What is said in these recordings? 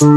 What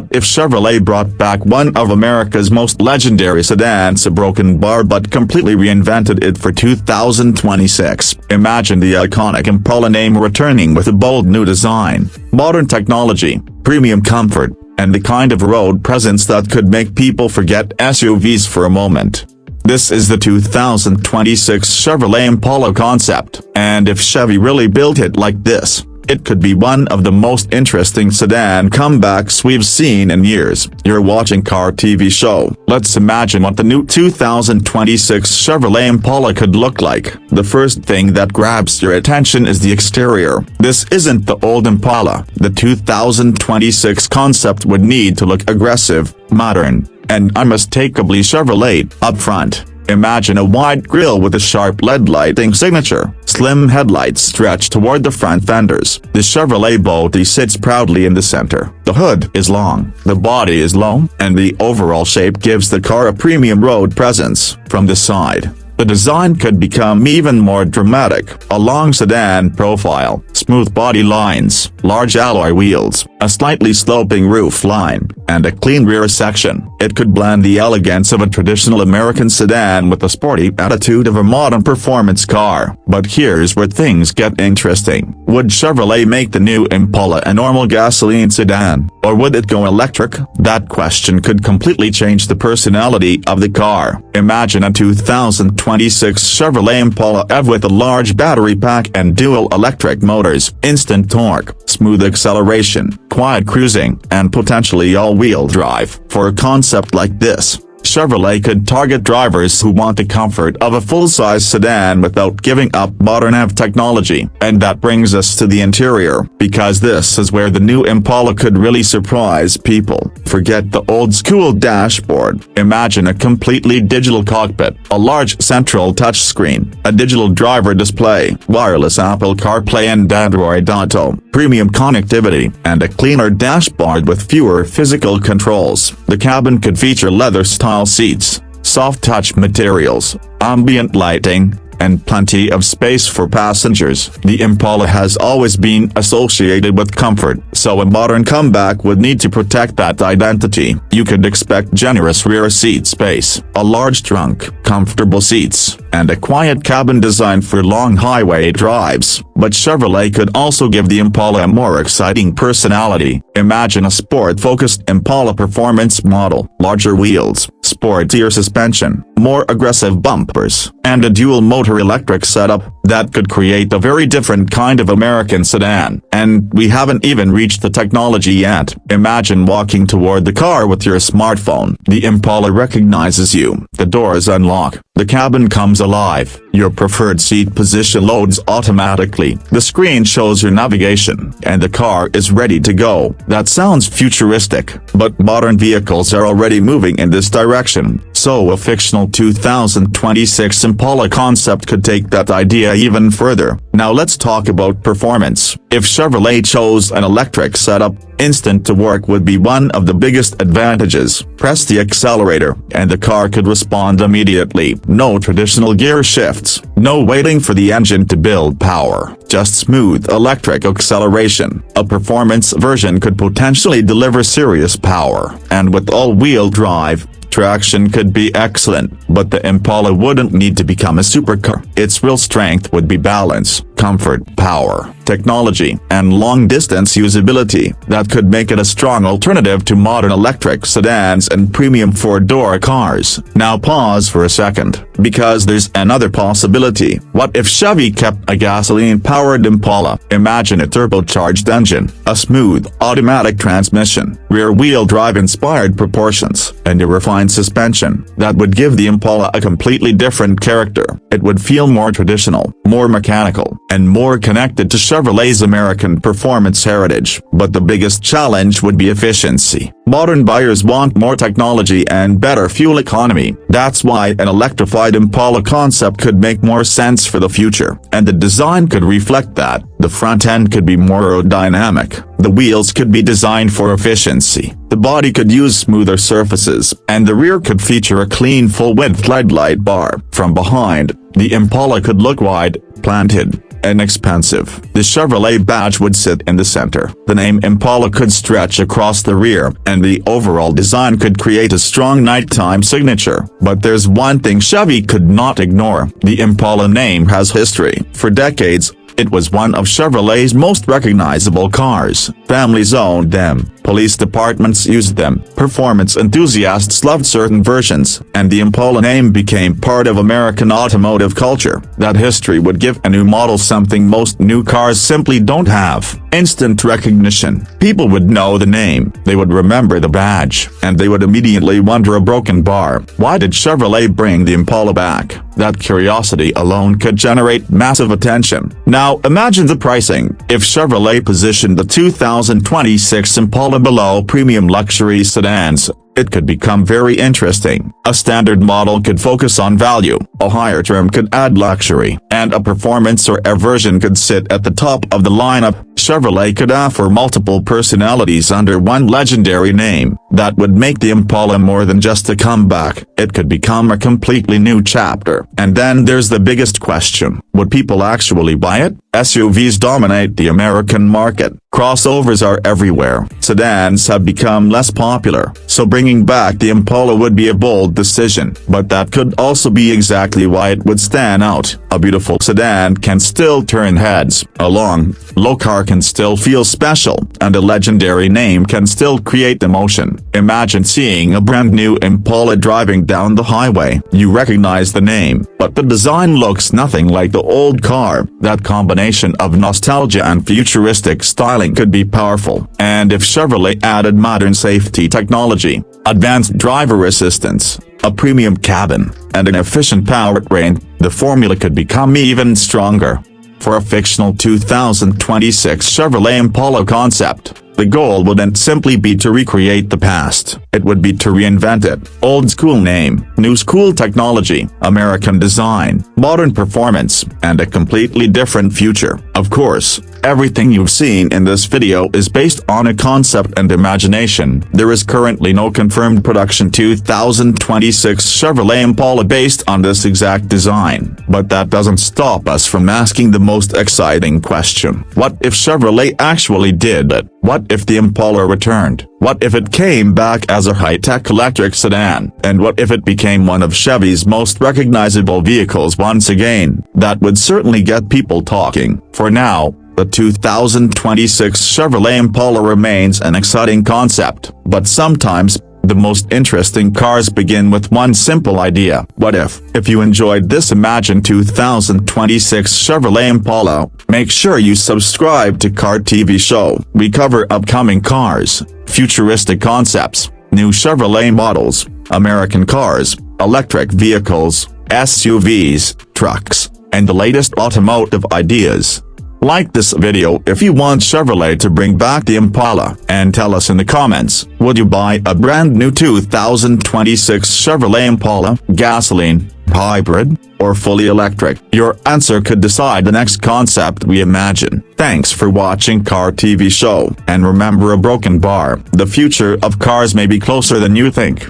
if Chevrolet brought back one of America's most legendary sedans, a broken bar, but completely reinvented it for 2026? Imagine the iconic Impala name returning with a bold new design, modern technology, premium comfort, and the kind of road presence that could make people forget SUVs for a moment. This is the 2026 Chevrolet Impala Concept, and if Chevy really built it like this, it could be one of the most interesting sedan comebacks we've seen in years. You're watching Car TV Show. Let's imagine what the new 2026 Chevrolet Impala could look like. The first thing that grabs your attention is the exterior. This isn't the old Impala. The 2026 Concept would need to look aggressive, modern, and unmistakably Chevrolet up front. Imagine a wide grille with a sharp LED lighting signature. Slim headlights stretch toward the front fenders. The Chevrolet body sits proudly in the center. The hood is long, the body is low, and the overall shape gives the car a premium road presence. From the side, the design could become even more dramatic. A long sedan profile, smooth body lines, large alloy wheels, a slightly sloping roof line, and a clean rear section. It could blend the elegance of a traditional American sedan with the sporty attitude of a modern performance car. But here's where things get interesting. Would Chevrolet make the new Impala a normal gasoline sedan, or would it go electric? That question could completely change the personality of the car. Imagine a 2026 Chevrolet Impala EV with a large battery pack and dual electric motors, instant torque, smooth acceleration, quiet cruising, and potentially all-wheel drive. For a concept like this, Chevrolet could target drivers who want the comfort of a full-size sedan without giving up modern EV technology. And that brings us to the interior, because this is where the new Impala could really surprise people. Forget the old-school dashboard. Imagine a completely digital cockpit, a large central touchscreen, a digital driver display, wireless Apple CarPlay and Android Auto, premium connectivity, and a cleaner dashboard with fewer physical controls. The cabin could feature leather-style seats, soft touch materials, ambient lighting, and plenty of space for passengers. The Impala has always been associated with comfort, so a modern comeback would need to protect that identity. You could expect generous rear seat space, a large trunk, comfortable seats, and a quiet cabin designed for long highway drives. But Chevrolet could also give the Impala a more exciting personality. Imagine a sport-focused Impala performance model, larger wheels, sportier suspension, more aggressive bumpers, and a dual-motor electric setup that could create a very different kind of American sedan. And we haven't even reached the technology yet. Imagine walking toward the car with your smartphone. The Impala recognizes you. The doors unlock. The cabin comes alive. Your preferred seat position loads automatically. The screen shows your navigation, and the car is ready to go. That sounds futuristic, but modern vehicles are already moving in this direction. So a fictional 2026 Impala concept could take that idea even further. Now let's talk about performance. If Chevrolet chose an electric setup, instant torque would be one of the biggest advantages. Press the accelerator, and the car could respond immediately. No traditional gear shifts, no waiting for the engine to build power, just smooth electric acceleration. A performance version could potentially deliver serious power, and with all-wheel drive, traction could be excellent. But the Impala wouldn't need to become a supercar. Its real strength would be balance, comfort, power, technology, and long-distance usability that could make it a strong alternative to modern electric sedans and premium four-door cars. Now pause for a second, because there's another possibility. What if Chevy kept a gasoline-powered Impala? Imagine a turbocharged engine, a smooth automatic transmission, rear-wheel drive-inspired proportions, and a refined suspension that would give the Impala a completely different character. It would feel more traditional, more mechanical, and more connected to Chevrolet's American performance heritage. But the biggest challenge would be efficiency. Modern buyers want more technology and better fuel economy. That's why an electrified Impala concept could make more sense for the future, and the design could reflect that. The front end could be more aerodynamic, the wheels could be designed for efficiency, the body could use smoother surfaces, and the rear could feature a clean full-width headlight bar. From behind, the Impala could look wide, planted, and expensive. The Chevrolet badge would sit in the center. The name Impala could stretch across the rear, and the overall design could create a strong nighttime signature. But there's one thing Chevy could not ignore. The Impala name has history. For decades, it was one of Chevrolet's most recognizable cars. Families owned them, police departments used them, performance enthusiasts loved certain versions, and the Impala name became part of American automotive culture. That history would give a new model something most new cars simply don't have: instant recognition. People would know the name, they would remember the badge, and they would immediately wonder a broken bar. Why did Chevrolet bring the Impala back? That curiosity alone could generate massive attention. Now imagine the pricing. If Chevrolet positioned the 2026 Impala below premium luxury sedans, it could become very interesting. A standard model could focus on value, a higher trim could add luxury, and a performance or Air version could sit at the top of the lineup. Chevrolet could offer multiple personalities under one legendary name. That would make the Impala more than just a comeback. It could become a completely new chapter. And then there's the biggest question: would people actually buy it? SUVs dominate the American market. Crossovers are everywhere. Sedans have become less popular, so bringing back the Impala would be a bold decision. But that could also be exactly why it would stand out. A beautiful sedan can still turn heads, a long, low car can still feel special, and a legendary name can still create emotion. Imagine seeing a brand new Impala driving down the highway. You recognize the name, but the design looks nothing like the old car. That combination of nostalgia and futuristic styling could be powerful. And if Chevrolet added modern safety technology, advanced driver assistance, a premium cabin, and an efficient powertrain, the formula could become even stronger. For a fictional 2026 Chevrolet Impala concept, the goal wouldn't simply be to recreate the past, it would be to reinvent it. Old school name, new school technology, American design, modern performance, and a completely different future. Of course, everything you've seen in this video is based on a concept and imagination. There is currently no confirmed production 2026 Chevrolet Impala based on this exact design. But that doesn't stop us from asking the most exciting question: what if Chevrolet actually did it? What if the Impala returned? What if it came back as a high-tech electric sedan? And what if it became one of Chevy's most recognizable vehicles once again? That would certainly get people talking. For now, the 2026 Chevrolet Impala remains an exciting concept, but sometimes, the most interesting cars begin with one simple idea. What if? If you enjoyed this Imagine 2026 Chevrolet Impala, make sure you subscribe to Car TV Show. We cover upcoming cars, futuristic concepts, new Chevrolet models, American cars, electric vehicles, SUVs, trucks, and the latest automotive ideas. Like this video if you want Chevrolet to bring back the Impala, and tell us in the comments, would you buy a brand new 2026 Chevrolet Impala, gasoline, hybrid, or fully electric? Your answer could decide the next concept we imagine. Thanks for watching Car TV Show, and remember, a broken bar: the future of cars may be closer than you think.